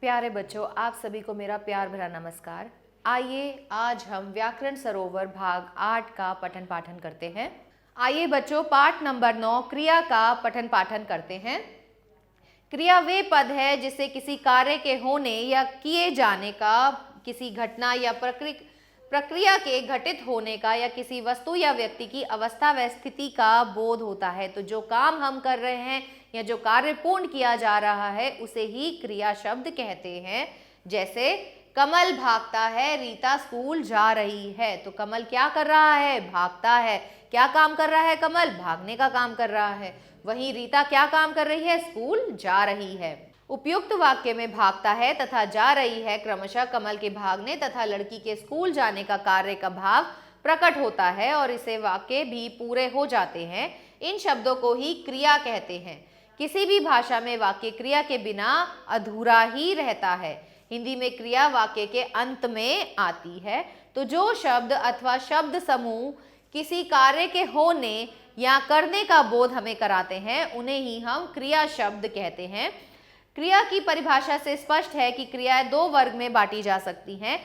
प्यारे बच्चों, आप सभी को मेरा प्यार भरा नमस्कार। आइए आज हम व्याकरण सरोवर भाग 8 का पठन पाठन करते हैं। आइए बच्चों, पाठ नंबर 9 क्रिया का पठन पाठन करते हैं। क्रिया वे पद है जिससे किसी कार्य के होने या किए जाने का, किसी घटना या प्रक्रिया के घटित होने का या किसी वस्तु या व्यक्ति की अवस्था व स्थिति का बोध होता है। तो जो काम हम कर रहे हैं या जो कार्य पूर्ण किया जा रहा है उसे ही क्रिया शब्द कहते हैं। जैसे कमल भागता है, रीता स्कूल जा रही है। तो कमल क्या कर रहा है? भागता है। क्या काम कर रहा है कमल? भागने का काम कर रहा है। वहीं रीता क्या काम कर रही है? स्कूल जा रही है। उपयुक्त वाक्य में भागता है तथा जा रही है क्रमशः कमल के भागने तथा लड़की के स्कूल जाने का कार्य का भाव प्रकट होता है और इसे वाक्य भी पूरे हो जाते हैं। इन शब्दों को ही क्रिया कहते हैं। किसी भी भाषा में वाक्य क्रिया के बिना अधूरा ही रहता है। हिंदी में क्रिया वाक्य के अंत में आती है। तो जो शब्द अथवा शब्द समूह किसी कार्य के होने या करने का बोध हमें कराते हैं उन्हें ही हम क्रिया शब्द कहते हैं। क्रिया की परिभाषा से स्पष्ट है कि क्रियाएं दो वर्ग में बांटी जा सकती हैं,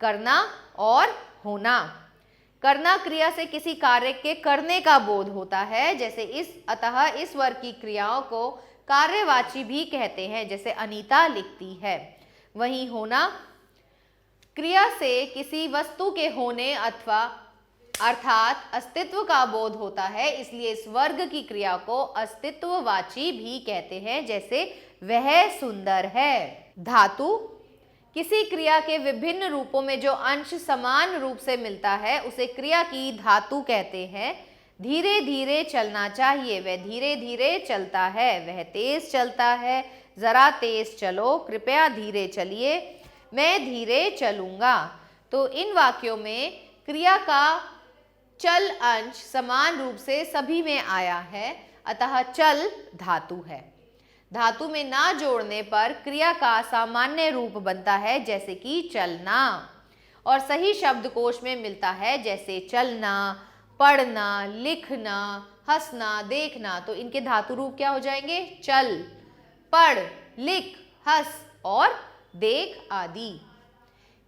करना और होना। करना क्रिया से किसी कार्य के करने का बोध होता है, जैसे अतः इस वर्ग की क्रियाओं को कार्यवाची भी कहते हैं, जैसे अनीता लिखती है। वहीं होना क्रिया से किसी वस्तु के होने अथवा अर्थात अस्तित्व का बोध होता है, इसलिए इस वर्ग की क्रिया को अस्तित्ववाची भी कहते हैं, जैसे वह सुंदर है। धातु किसी क्रिया के विभिन्न रूपों में जो अंश समान रूप से मिलता है उसे क्रिया की धातु कहते हैं। धीरे धीरे चलना चाहिए, वह धीरे धीरे चलता है। वह तेज चलता है, जरा तेज चलो, कृपया धीरे चलिए, मैं धीरे चलूंगा। तो इन वाक्यों में क्रिया का चल अंश समान रूप से सभी में आया है, अतः चल धातु है। धातु में ना जोड़ने पर क्रिया का सामान्य रूप बनता है, जैसे कि चलना, और सही शब्दकोश में मिलता है, जैसे चलना, पढ़ना, लिखना, हंसना, देखना। तो इनके धातु रूप क्या हो जाएंगे? चल, पढ़, लिख, हंस और देख आदि।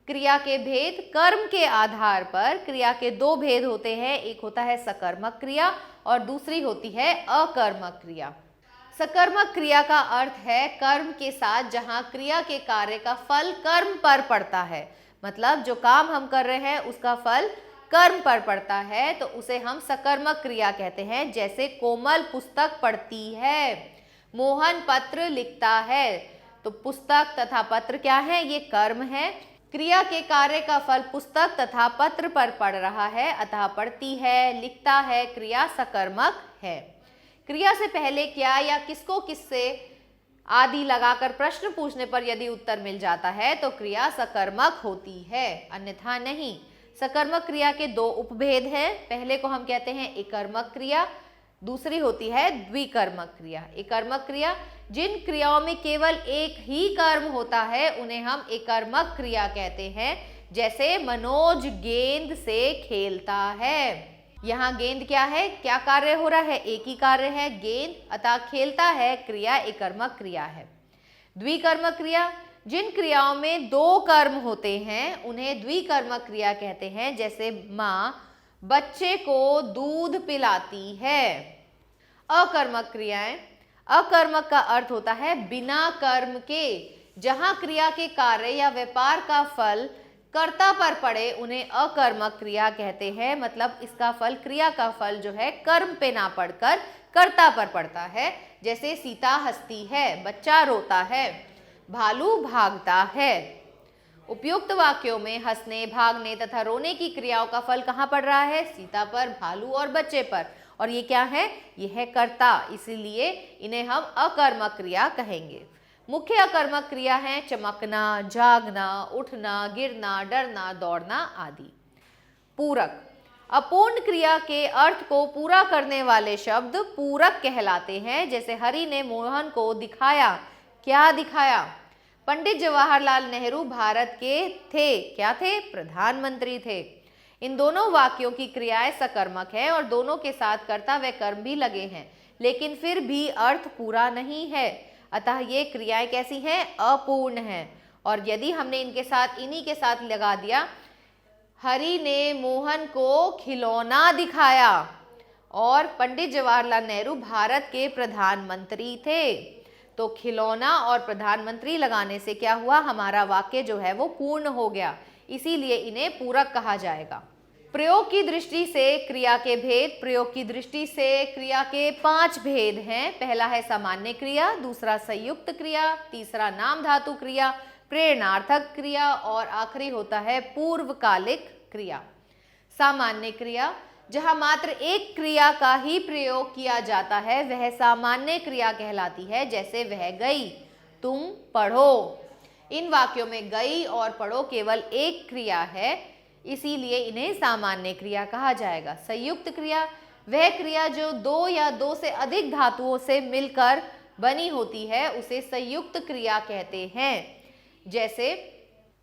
क्रिया के भेद कर्म के आधार पर क्रिया के दो भेद होते हैं, एक होता है सकर्मक क्रिया और दूसरी होती है अकर्मक क्रिया। सकर्मक क्रिया का अर्थ है कर्म के साथ जहां क्रिया के कार्य का फल कर्म पर पड़ता है, मतलब जो काम हम कर रहे हैं उसका फल कर्म पर पड़ता है, तो उसे हम सकर्मक क्रिया कहते हैं। जैसे कोमल पुस्तक पढ़ती है, मोहन पत्र लिखता है। तो पुस्तक तथा पत्र क्या है? ये कर्म है। क्रिया के कार्य का फल पुस्तक तथा पत्र पर पड़ रहा है, अतः पढ़ती है, लिखता है, क्रिया सकर्मक है। क्रिया से पहले क्या या किसको किससे आदि लगाकर प्रश्न पूछने पर यदि उत्तर मिल जाता है तो क्रिया सकर्मक होती है, अन्यथा नहीं। सकर्मक क्रिया के दो उपभेद हैं। पहले को हम कहते हैं एकर्मक क्रिया, दूसरी होती है द्विकर्मक क्रिया। एकर्मक क्रिया जिन क्रियाओं में केवल एक ही कर्म होता है उन्हें हम एकर्मक क्रिया कहते हैं। जैसे मनोज गेंद से खेलता है। यहाँ गेंद क्या है? क्या कार्य हो रहा है? एक ही कार्य है, गेंद, अतः खेलता है, क्रिया एकर्मक क्रिया है। द्विकर्मक क्रिया जिन क्रियाओं में दो कर्म होते हैं उन्हें द्विकर्मक क्रिया कहते हैं। जैसे माँ बच्चे को दूध पिलाती है। अकर्मक क्रियाएं, अकर्मक का अर्थ होता है बिना कर्म के। जहां क्रिया के कार्य या व्यापार का फल कर्ता पर पड़े उन्हें अकर्मक क्रिया कहते हैं, मतलब इसका फल, क्रिया का फल जो है कर्म पे ना पड़कर कर्ता पर पड़ता है। जैसे सीता हंसती है, बच्चा रोता है, भालू भागता है। उपयुक्त वाक्यों में हंसने, भागने तथा रोने की क्रियाओं का फल कहाँ पड़ रहा है? सीता पर, भालू और बच्चे पर, और ये क्या है? ये है कर्ता, इसीलिए इन्हें हम अकर्मक क्रिया कहेंगे। मुख्य अकर्मक क्रिया हैं चमकना, जागना, उठना, गिरना, डरना, दौड़ना आदि। पूरक अपूर्ण क्रिया के अर्थ को पूरा करने वाले शब्द पूरक कहलाते हैं। जैसे हरि ने मोहन को दिखाया। क्या दिखाया? पंडित जवाहरलाल नेहरू भारत के थे, क्या थे? प्रधानमंत्री थे। इन दोनों वाक्यों की क्रियाएं सकर्मक है और दोनों के साथ कर्ता व कर्म भी लगे हैं, लेकिन फिर भी अर्थ पूरा नहीं है, अतः ये क्रियाएं कैसी हैं? अपूर्ण हैं। और यदि हमने इन्हीं के साथ लगा दिया, हरि ने मोहन को खिलौना दिखाया और पंडित जवाहरलाल नेहरू भारत के प्रधानमंत्री थे, तो खिलौना और प्रधानमंत्री लगाने से क्या हुआ? हमारा वाक्य जो है वो पूर्ण हो गया, इसीलिए इन्हें पूरक कहा जाएगा। प्रयोग की दृष्टि से क्रिया के भेद। प्रयोग की दृष्टि से क्रिया के 5 भेद हैं। पहला है सामान्य क्रिया, दूसरा संयुक्त क्रिया, तीसरा नाम धातु क्रिया, प्रेरणार्थक क्रिया और आखिरी होता है पूर्वकालिक क्रिया। सामान्य क्रिया, जहां मात्र एक क्रिया का ही प्रयोग किया जाता है वह सामान्य क्रिया कहलाती है। जैसे वह गई, तुम पढ़ो। इन वाक्यों में गई और पढ़ो केवल एक क्रिया है, इसीलिए इन्हें सामान्य क्रिया कहा जाएगा। संयुक्त क्रिया, वह क्रिया जो 2 या 2 से अधिक धातुओं से मिलकर बनी होती है उसे संयुक्त क्रिया कहते हैं। जैसे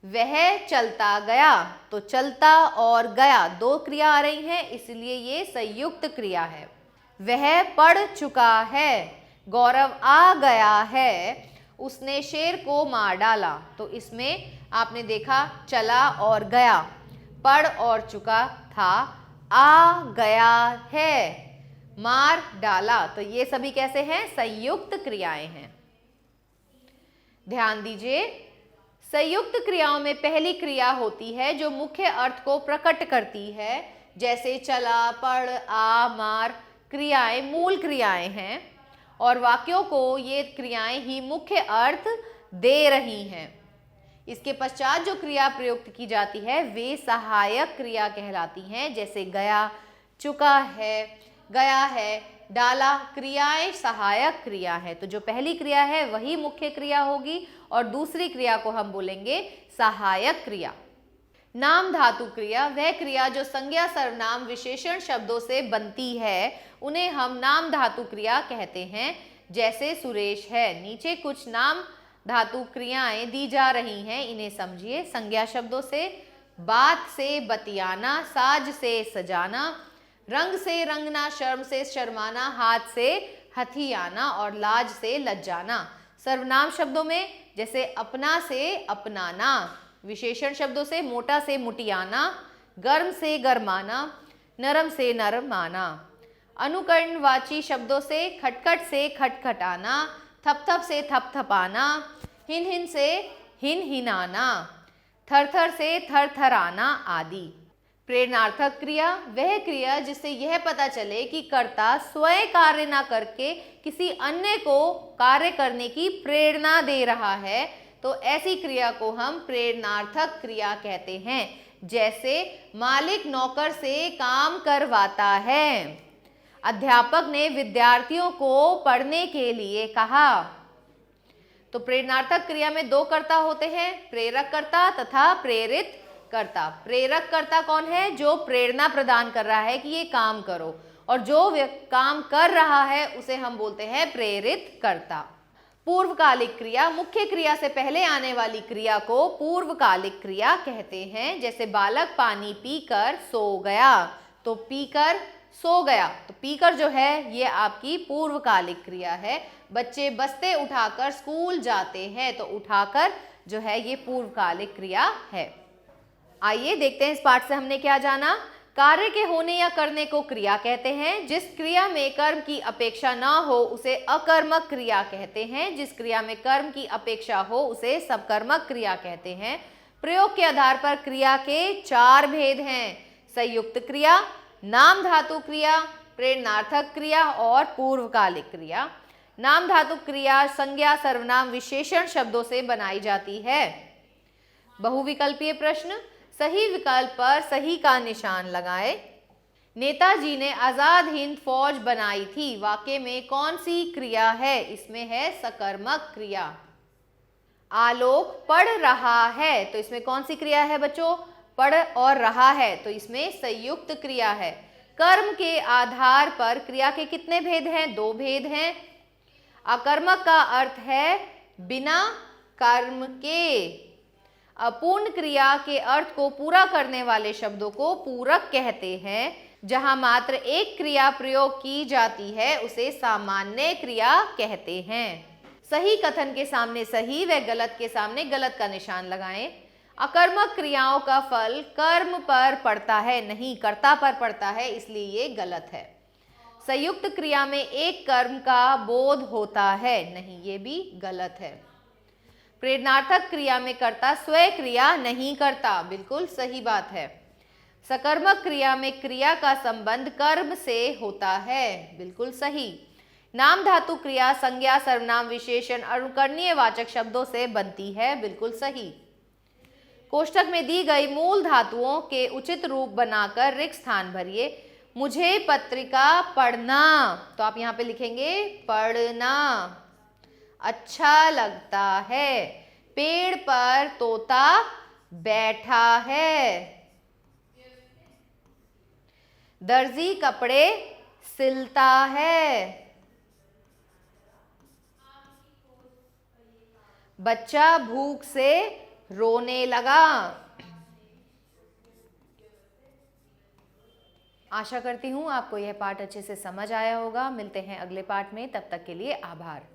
वह चलता गया, तो चलता और गया 2 क्रिया आ रही हैं, इसलिए ये संयुक्त क्रिया है। वह पढ़ चुका है, गौरव आ गया है, उसने शेर को मार डाला, तो इसमें आपने देखा चला और गया, पढ़ और चुका था, आ गया है, मार डाला, तो ये सभी कैसे हैं? संयुक्त क्रियाएं हैं। ध्यान दीजिए, संयुक्त क्रियाओं में पहली क्रिया होती है जो मुख्य अर्थ को प्रकट करती है। जैसे चला, पढ़, आ, मार क्रियाएं मूल क्रियाएं हैं और वाक्यों को ये क्रियाएं ही मुख्य अर्थ दे रही हैं। इसके पश्चात जो क्रिया प्रयुक्त की जाती है वे सहायक क्रिया कहलाती हैं। जैसे गया, चुका है, गया है, डाला, क्रियाएं सहायक क्रिया है। तो जो पहली क्रिया है वही मुख्य क्रिया होगी और दूसरी क्रिया को हम बोलेंगे सहायक क्रिया। नाम धातु क्रिया, वह क्रिया जो संज्ञा, सर्वनाम, विशेषण शब्दों से बनती है उन्हें हम नाम धातु क्रिया कहते हैं। जैसे सुरेश है। नीचे कुछ नाम धातु क्रियाएं दी जा रही हैं, इन्हें समझिए। संज्ञा शब्दों से बात से बतियाना, साज से सजाना, रंग से रंगना, शर्म से शर्माना, हाथ से हथियाना और लाज से लज्जाना। सर्वनाम शब्दों में जैसे अपना से अपनाना, विशेषण शब्दों से मोटा से मुटियाना, गर्म से गरमाना, नरम से नरमाना। अनुकरणवाची शब्दों से खटखट से खटखटाना, थपथप से थपथपाना, हिन हिन से हिन हिनाना, थरथर से थरथराना आदि। प्रेरणार्थक क्रिया, वह क्रिया जिससे यह पता चले कि कर्ता स्वयं कार्य न करके किसी अन्य को कार्य करने की प्रेरणा दे रहा है, तो ऐसी क्रिया को हम प्रेरणार्थक क्रिया कहते हैं। जैसे मालिक नौकर से काम करवाता है, अध्यापक ने विद्यार्थियों को पढ़ने के लिए कहा। तो प्रेरणार्थक क्रिया में 2 कर्ता होते हैं, प्रेरक कर्ता तथा प्रेरित कर्ता। प्रेरक कर्ता कौन है? जो प्रेरणा प्रदान कर रहा है कि ये काम करो, और जो काम कर रहा है उसे हम बोलते हैं प्रेरित कर्ता। पूर्वकालिक क्रिया, मुख्य क्रिया से पहले आने वाली क्रिया को पूर्वकालिक क्रिया कहते हैं। जैसे बालक पानी पीकर सो गया, तो पीकर सो गया, तो पीकर जो है ये आपकी पूर्वकालिक क्रिया है। बच्चे बस्ते उठाकर स्कूल जाते हैं, तो उठाकर जो है ये पूर्वकालिक क्रिया है। आइए देखते हैं इस पाठ से हमने क्या जाना। कार्य के होने या करने को क्रिया कहते हैं। जिस क्रिया में कर्म की अपेक्षा ना हो उसे अकर्मक क्रिया कहते हैं। जिस क्रिया में कर्म की अपेक्षा हो उसे सकर्मक क्रिया कहते हैं। प्रयोग के आधार पर क्रिया के 4 भेद हैं: संयुक्त क्रिया, नाम धातु क्रिया, प्रेरणार्थक क्रिया और पूर्वकालिक क्रिया। नाम धातु क्रिया संज्ञा, सर्वनाम, विशेषण शब्दों से बनाई जाती है। बहुविकल्पीय प्रश्न, सही विकल्प पर सही का निशान लगाएं। नेताजी ने आजाद हिंद फौज बनाई थी, वाक्य में कौन सी क्रिया है? इसमें है सकर्मक क्रिया। आलोक पढ़ रहा है, तो इसमें कौन सी क्रिया है बच्चों? पढ़ और रहा है, तो इसमें संयुक्त क्रिया है। कर्म के आधार पर क्रिया के कितने भेद हैं? 2 भेद हैं। अकर्मक का अर्थ है बिना कर्म के। अपूर्ण क्रिया के अर्थ को पूरा करने वाले शब्दों को पूरक कहते हैं। जहां मात्र एक क्रिया प्रयोग की जाती है उसे सामान्य क्रिया कहते हैं। सही कथन के सामने सही व गलत के सामने गलत का निशान लगाएं। अकर्मक क्रियाओं का फल कर्म पर पड़ता है, नहीं कर्ता पर पड़ता है, इसलिए ये गलत है। संयुक्त क्रिया में एक कर्म का बोध होता है, नहीं, ये भी गलत है। प्रेरणार्थक क्रिया में कर्ता स्वयं क्रिया नहीं करता, बिल्कुल सही बात है। सकर्मक क्रिया में क्रिया का संबंध कर्म से होता है, बिल्कुल सही। नाम धातु क्रिया संज्ञा सर्वनाम विशेषण अनुकरणीय वाचक शब्दों से बनती है, बिल्कुल सही। कोष्ठक में दी गई मूल धातुओं के उचित रूप बनाकर रिक्त स्थान भरिए। मुझे पत्रिका पढ़ना, तो आप यहाँ पे लिखेंगे पढ़ना अच्छा लगता है। पेड़ पर तोता बैठा है। दर्जी कपड़े सिलता है। बच्चा भूख से रोने लगा। आशा करती हूँ आपको यह पाठ अच्छे से समझ आया होगा। मिलते हैं अगले पाठ में, तब तक के लिए आभार।